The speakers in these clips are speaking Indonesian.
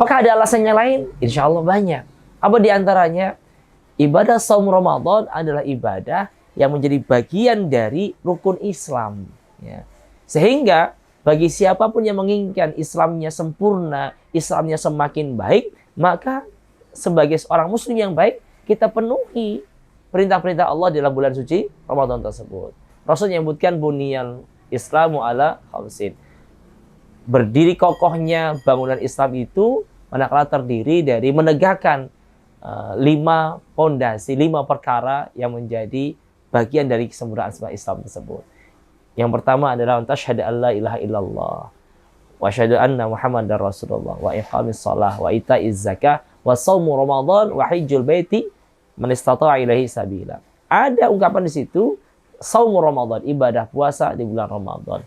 Apakah ada alasannya lain? Insya Allah banyak. Apa di antaranya? Ibadah saum Ramadan adalah ibadah yang menjadi bagian dari rukun Islam. Ya. Sehingga bagi siapapun yang menginginkan Islamnya sempurna, Islamnya semakin baik, maka sebagai seorang muslim yang baik, kita penuhi perintah-perintah Allah dalam bulan suci Ramadan tersebut. Rasul menyebutkan buniyal Islamu ala khamsin. Berdiri kokohnya bangunan Islam itu manakala terdiri dari menegakkan 5 pondasi, 5 perkara yang menjadi bagian dari kesempurnaan Islam tersebut. Yang pertama adalah tasyhadu an la ilaha illallah wa asyhadu anna Muhammadar Rasulullah wa iqamis shalah wa itaiz zakah wa shaumu Ramadan wa hajjul baiti man istata'a ilaihi sabila. Ada ungkapan di situ shaumu Ramadan, ibadah puasa di bulan Ramadan.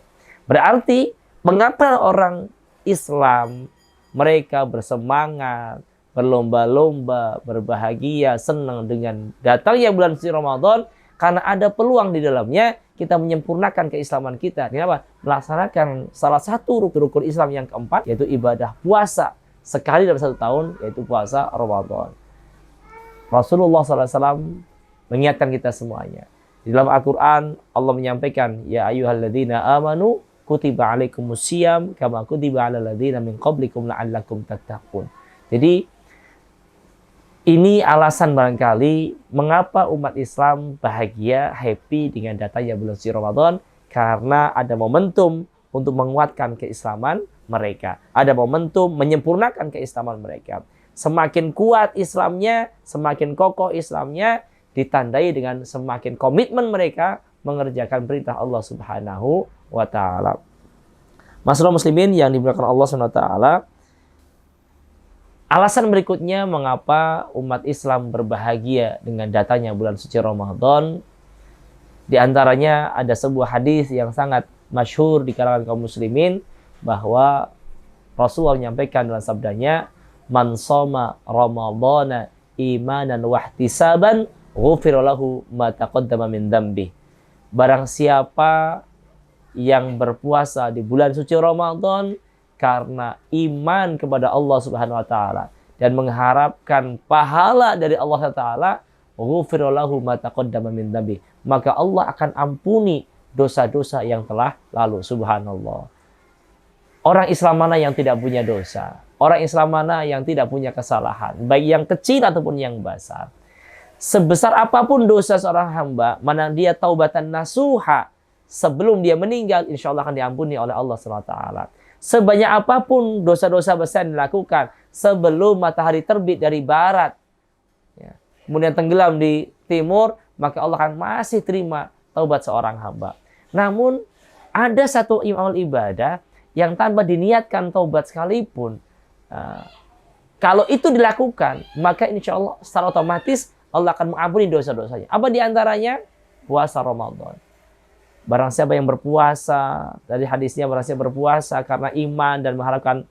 Berarti mengapa orang Islam mereka bersemangat, berlomba-lomba, berbahagia, senang dengan datangnya bulan suci Ramadan? Karena ada peluang di dalamnya kita menyempurnakan keislaman kita. Kenapa? Melaksanakan salah satu rukun Islam yang keempat, yaitu ibadah puasa. Sekali dalam 1 tahun, yaitu puasa Ramadan. Rasulullah SAW mengingatkan kita semuanya. Di dalam Al-Quran, Allah menyampaikan, Ya ayyuhalladzina amanu, kutiba alaikumusiyam, kama kutiba ala ladzina min qablikum la'allakum tattaqun. Jadi, ini alasan barangkali mengapa umat Islam bahagia, happy dengan datangnya bulan suci Ramadan, karena ada momentum untuk menguatkan keislaman mereka. Ada momentum menyempurnakan keislaman mereka. Semakin kuat Islamnya, semakin kokoh Islamnya, ditandai dengan semakin komitmen mereka mengerjakan perintah Allah Subhanahu wa Ta'ala. Masyaallah muslimin yang dimuliakan Allah Subhanahu wa Ta'ala, alasan berikutnya mengapa umat Islam berbahagia dengan datangnya bulan suci Ramadan, di antaranya ada sebuah hadis yang sangat masyhur di kalangan kaum muslimin, bahwa Rasulullah menyampaikan dalam sabdanya, Man shoma Ramadhana imanan wa ihtisaban ghufira lahu ma taqaddama min dzambi. Barang siapa yang berpuasa di bulan suci Ramadan karena iman kepada Allah Subhanahu wa Ta'ala dan mengharapkan pahala dari Allah Ta'ala, ghufira lahu ma taqaddama min dzambi, maka Allah akan ampuni dosa-dosa yang telah lalu. Subhanallah. Orang Islam mana yang tidak punya dosa? Orang Islam mana yang tidak punya kesalahan, baik yang kecil ataupun yang besar? Sebesar apapun dosa seorang hamba, mana dia taubatan nasuha, sebelum dia meninggal, insya Allah akan diampuni oleh Allah SWT. Sebanyak apapun dosa-dosa besar yang dilakukan sebelum matahari terbit dari barat, ya, kemudian tenggelam di timur, maka Allah akan masih terima taubat seorang hamba. Namun, ada satu amal ibadah yang tanpa diniatkan taubat sekalipun, kalau itu dilakukan, maka insya Allah secara otomatis Allah akan mengampuni dosa-dosanya. Apa di antaranya? Puasa Ramadan. Barang siapa yang berpuasa, dari hadisnya barang siapa berpuasa karena iman dan mengharapkan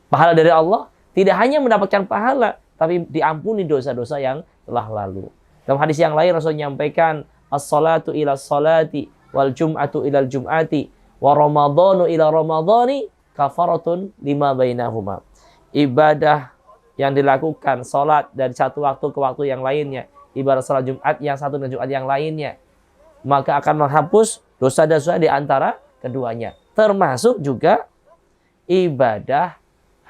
pahala dari Allah, tidak hanya mendapatkan pahala, tapi diampuni dosa-dosa yang telah lalu. Dalam hadis yang lain Rasul menyampaikan, as-salatu ila salati, wal jum'atu ila jum'ati, wa ramadhanu ila ramadhani, kafaratun lima bainahuma. Ibadah yang dilakukan, salat dari satu waktu ke waktu yang lainnya, ibadah salat Jumat yang satu dan Jumat yang lainnya, maka akan menghapus dosa-dosa di antara keduanya. Termasuk juga ibadah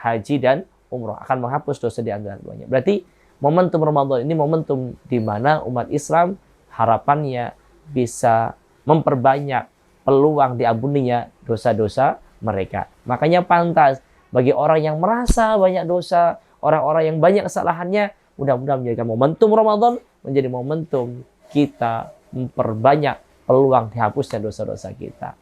haji dan umroh akan menghapus dosa di antara keduanya. Berarti momentum Ramadan ini momentum di mana umat Islam harapannya bisa memperbanyak peluang diampuninya dosa-dosa mereka. Makanya pantas bagi orang yang merasa banyak dosa, orang-orang yang banyak kesalahannya, mudah-mudahan menjadikan momentum Ramadan menjadi momentum kita memperbanyak peluang dihapusnya dosa-dosa kita.